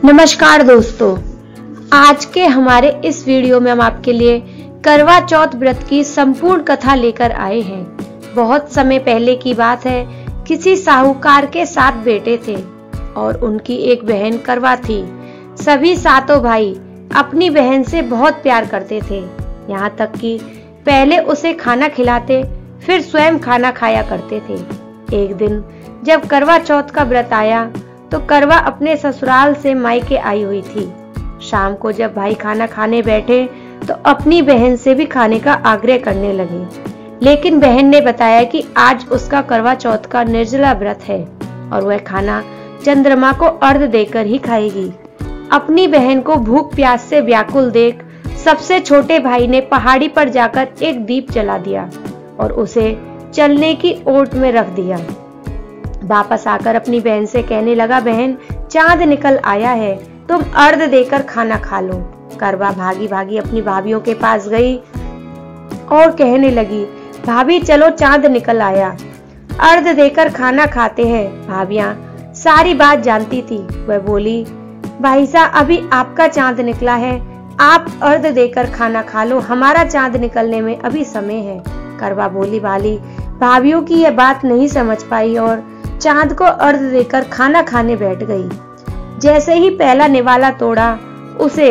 नमस्कार दोस्तों, आज के हमारे इस वीडियो में हम आपके लिए करवा चौथ व्रत की संपूर्ण कथा लेकर आए हैं। बहुत समय पहले की बात है। किसी साहूकार के 7 बेटे थे और उनकी एक बहन करवा थी। सभी 7 भाई अपनी बहन से बहुत प्यार करते थे, यहाँ तक कि पहले उसे खाना खिलाते फिर स्वयं खाना खाया करते थे। एक दिन जब करवा चौथ का व्रत आया तो करवा अपने ससुराल से मायके आई हुई थी। शाम को जब भाई खाना खाने बैठे तो अपनी बहन से भी खाने का आग्रह करने लगे, लेकिन बहन ने बताया कि आज उसका करवा चौथ का निर्जला व्रत है और वह खाना चंद्रमा को अर्घ देकर ही खाएगी। अपनी बहन को भूख प्यास से व्याकुल देख सबसे छोटे भाई ने पहाड़ी पर जाकर एक दीप जला दिया और उसे चलने की ओट में रख दिया। वापस आकर अपनी बहन से कहने लगा, बहन चांद निकल आया है, तुम अर्घ देकर खाना खा लो। करवा भागी भागी अपनी भाभीियों के पास गई और कहने लगी, भाभी चलो चांद निकल आया, अर्घ देकर खाना खाते हैं। भाभियां सारी बात जानती थी। वह बोली, भाई साहब अभी आपका चांद निकला है, आप अर्घ देकर खाना खा लो, हमारा चांद निकलने में अभी समय है। करवा बोली वाली भाभियों की यह बात नहीं समझ पाई और चांद को अर्घ देकर खाना खाने बैठ गई। जैसे ही पहला निवाला तोड़ा उसे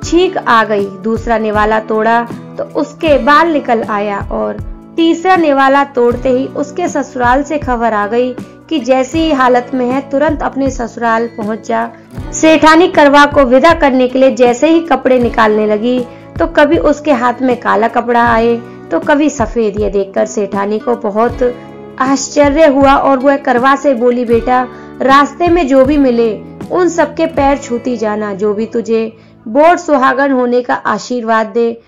छींक आ गई, दूसरा निवाला तोड़ा तो उसके बाल निकल आया और तीसरा निवाला तोड़ते ही उसके ससुराल से खबर आ गई कि जैसी हालत में है तुरंत अपने ससुराल पहुंच जा। सेठानी करवा को विदा करने के लिए जैसे ही कपड़े निकालने लगी तो कभी उसके हाथ में काला कपड़ा आए तो कभी सफेद। ये देखकर सेठानी को बहुत आश्चर्य हुआ और वह करवा से बोली, बेटा रास्ते में जो भी मिले उन सबके पैर छूती जाना, जो भी तुझे बोर सुहागन होने का आशीर्वाद दे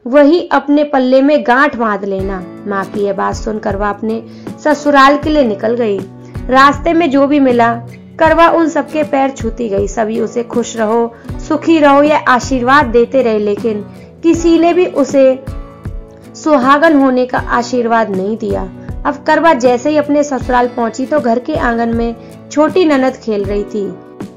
वही अपने पल्ले में गांठ बांध लेना। माँ की यह बात सुन करवा अपने ससुराल के लिए निकल गई। रास्ते में जो भी मिला करवा उन सबके पैर छूती गई। सभी उसे खुश रहो, सुखी रहो यह आशीर्वाद देते रहे, लेकिन किसी ने भी उसे सुहागन होने का आशीर्वाद नहीं दिया। अब करवा जैसे ही अपने ससुराल पहुंची तो घर के आंगन में छोटी ननद खेल रही थी।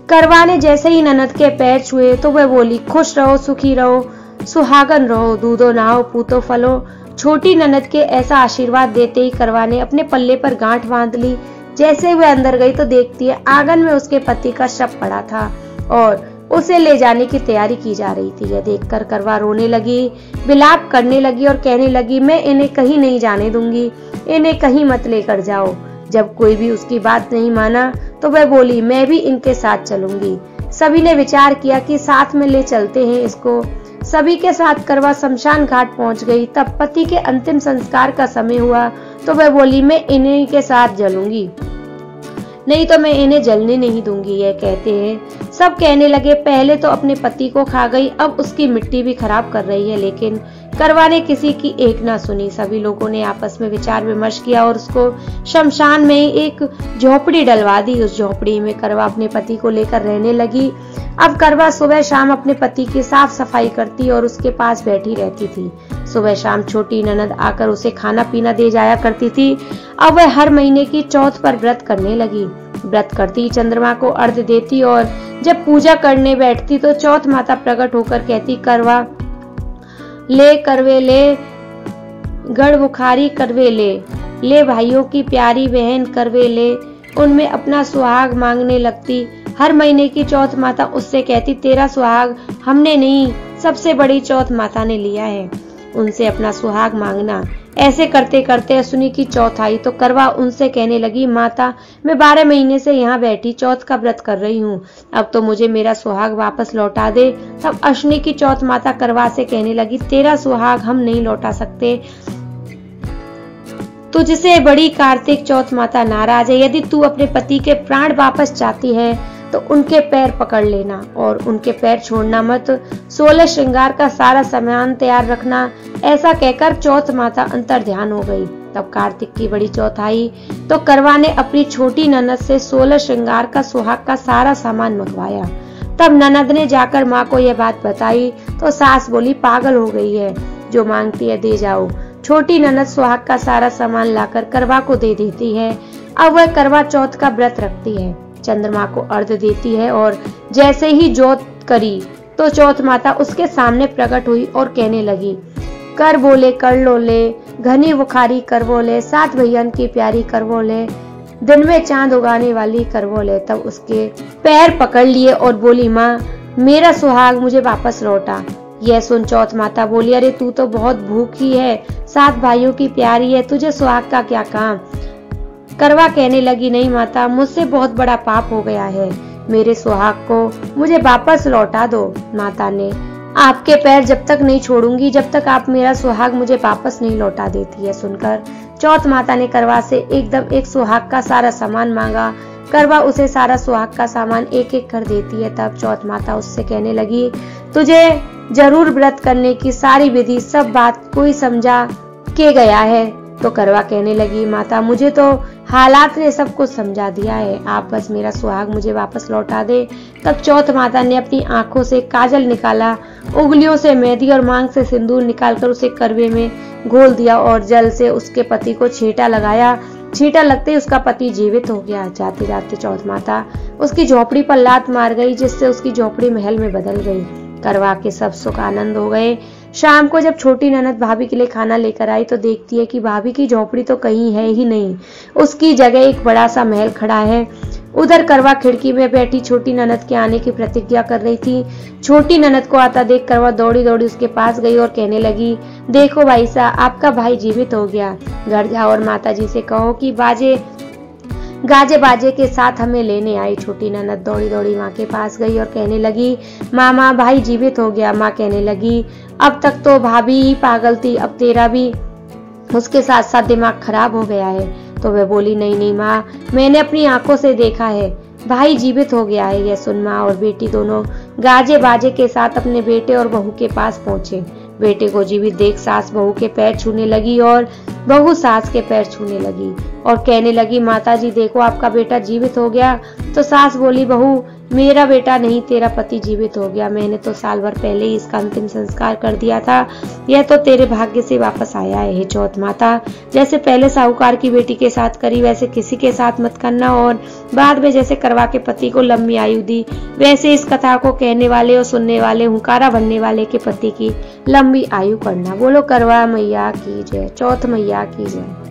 करवा ने जैसे ही ननद के पैर छुए तो वह बोली, खुश रहो, सुखी रहो, सुहागन रहो, दूधो नहाओ, पूतो फलो। छोटी ननद के ऐसा आशीर्वाद देते ही करवा ने अपने पल्ले पर गांठ बांध ली। जैसे वह अंदर गई तो देखती है आंगन में उसके पति का शव पड़ा था और उसे ले जाने की तैयारी की जा रही थी। यह देखकर करवा रोने लगी, विलाप करने लगी और कहने लगी, मैं इन्हें कहीं नहीं जाने दूंगी, इन्हें कहीं मत लेकर जाओ। जब कोई भी उसकी बात नहीं माना तो वह बोली, मैं भी इनके साथ चलूंगी। सभी ने विचार किया कि साथ में ले चलते हैं इसको। सभी के साथ करवा शमशान घाट पहुंच गई। तब पति के अंतिम संस्कार का समय हुआ तो वह बोली, मैं इन्हीं के साथ जलूंगी, नहीं तो मैं इन्हें जलने नहीं दूंगी। यह कहते हैं सब कहने लगे, पहले तो अपने पति को खा गई, अब उसकी मिट्टी भी खराब कर रही है। लेकिन करवा ने किसी की एक ना सुनी। सभी लोगों ने आपस में विचार विमर्श किया और उसको शमशान में एक झोपड़ी डलवा दी। उस झोपड़ी में करवा अपने पति को लेकर रहने लगी। अब करवा सुबह शाम अपने पति की साफ सफाई करती और उसके पास बैठी रहती थी। सुबह शाम छोटी ननद आकर उसे खाना पीना दे जाया करती थी। अब वह हर महीने की चौथ पर व्रत करने लगी। व्रत करती चंद्रमा को अर्घ देती और जब पूजा करने बैठती तो चौथ माता प्रकट होकर कहती, करवा ले करवे ले, गढ़ बुखारी करवे ले भाइयों की प्यारी बहन करवे ले। उनमें अपना सुहाग मांगने लगती। हर महीने की चौथ माता उससे कहती, तेरा सुहाग हमने नहीं, सबसे बड़ी चौथ माता ने लिया है, उनसे अपना सुहाग मांगना। ऐसे करते करते अश्विनी की चौथ आई तो करवा उनसे कहने लगी, माता मैं 12 महीने से यहाँ बैठी चौथ का व्रत कर रही हूँ, अब तो मुझे मेरा सुहाग वापस लौटा दे। तब अश्विनी की चौथ माता करवा से कहने लगी, तेरा सुहाग हम नहीं लौटा सकते, तुझसे बड़ी कार्तिक चौथ माता नाराज है। यदि तू अपने पति के प्राण वापस चाहती है तो उनके पैर पकड़ लेना और उनके पैर छोड़ना मत। 16 श्रृंगार का सारा सामान तैयार रखना। ऐसा कहकर चौथ माता अंतर ध्यान हो गई। तब कार्तिक की बड़ी चौथ आई तो करवा ने अपनी छोटी ननद से 16 श्रृंगार का सुहाग का सारा सामान मंगवाया। तब ननद ने जाकर माँ को यह बात बताई तो सास बोली, पागल हो गई है, जो मांगती है दे जाओ। छोटी ननद सुहाग का सारा सामान लाकर करवा को दे देती है। अब वह करवा चौथ का व्रत रखती है। चंद्रमा को अर्घ्य देती है और जैसे ही जोत करी तो चौथ माता उसके सामने प्रकट हुई और कहने लगी, कर बोले कर लो ले, घनी बुखारी कर बोले, सात भैयन की प्यारी कर बोले, दिन में चांद उगाने वाली कर बोले। तब उसके पैर पकड़ लिए और बोली, माँ मेरा सुहाग मुझे वापस लौटा। यह सुन चौथ माता बोली, अरे तू तो बहुत भूखी है, सात भाइयों की प्यारी है, तुझे सुहाग का क्या काम। करवा कहने लगी, नहीं माता, मुझसे बहुत बड़ा पाप हो गया है, मेरे सुहाग को मुझे वापस लौटा दो। माता ने, आपके पैर जब तक नहीं छोड़ूंगी जब तक आप मेरा सुहाग मुझे वापस नहीं लौटा देती है। सुनकर चौथ माता ने करवा से एकदम एक सुहाग का सारा सामान मांगा। करवा उसे सारा सुहाग का सामान एक एक कर देती है। तब चौथ माता उससे कहने लगी, तुझे जरूर व्रत करने की सारी विधि सब बात कोई समझा के गया है। तो करवा कहने लगी, माता मुझे तो हालात ने सब कुछ समझा दिया है, आप बस मेरा सुहाग मुझे वापस लौटा दे। तब चौथ माता ने अपनी आंखों से काजल निकाला, उंगलियों से मेहंदी और मांग से सिंदूर निकालकर उसे करवे में घोल दिया और जल से उसके पति को छींटा लगाया। छींटा लगते ही उसका पति जीवित हो गया। जाते जाते चौथ माता उसकी झोपड़ी पर लात मार गई, जिससे उसकी झोपड़ी महल में बदल गई। करवा के सब सुख आनंद हो गए। शाम को जब छोटी ननद भाभी के लिए खाना लेकर आई तो देखती है कि भाभी की झोपड़ी तो कहीं है ही नहीं, उसकी जगह एक बड़ा सा महल खड़ा है। उधर करवा खिड़की में बैठी छोटी ननद के आने की प्रतीक्षा कर रही थी। छोटी ननद को आता देख करवा दौड़ी दौड़ी उसके पास गई और कहने लगी, देखो भाई साहब, आपका भाई जीवित हो गया। घर जाओ और माता जी से कहो कि गाजे बाजे के साथ हमें लेने आई। छोटी ननद दौड़ी दौड़ी माँ के पास गई और कहने लगी, मामा भाई जीवित हो गया। माँ कहने लगी, अब तक तो भाभी ही पागल थी, अब तेरा भी उसके साथ साथ दिमाग खराब हो गया है। तो वह बोली, नहीं नहीं माँ, मैंने अपनी आंखों से देखा है, भाई जीवित हो गया है। यह सुन माँ और बेटी दोनों गाजे बाजे के साथ अपने बेटे और बहू के पास पहुंचे। बेटे को जीवित देख सास बहू के पैर छूने लगी और बहू सास के पैर छूने लगी और कहने लगी, माता जी देखो आपका बेटा जीवित हो गया। तो सास बोली, बहू मेरा बेटा नहीं, तेरा पति जीवित हो गया, मैंने तो साल भर पहले ही इसका अंतिम संस्कार कर दिया था, यह तो तेरे भाग्य से वापस आया है। हे चौथ माता, जैसे पहले साहूकार की बेटी के साथ करी वैसे किसी के साथ मत करना, और बाद में जैसे करवा के पति को लंबी आयु दी वैसे इस कथा को कहने वाले और सुनने वाले हुंकारा बनने वाले के पति की लंबी आयु करना। बोलो करवा मैया की जय, चौथ मैया की जय।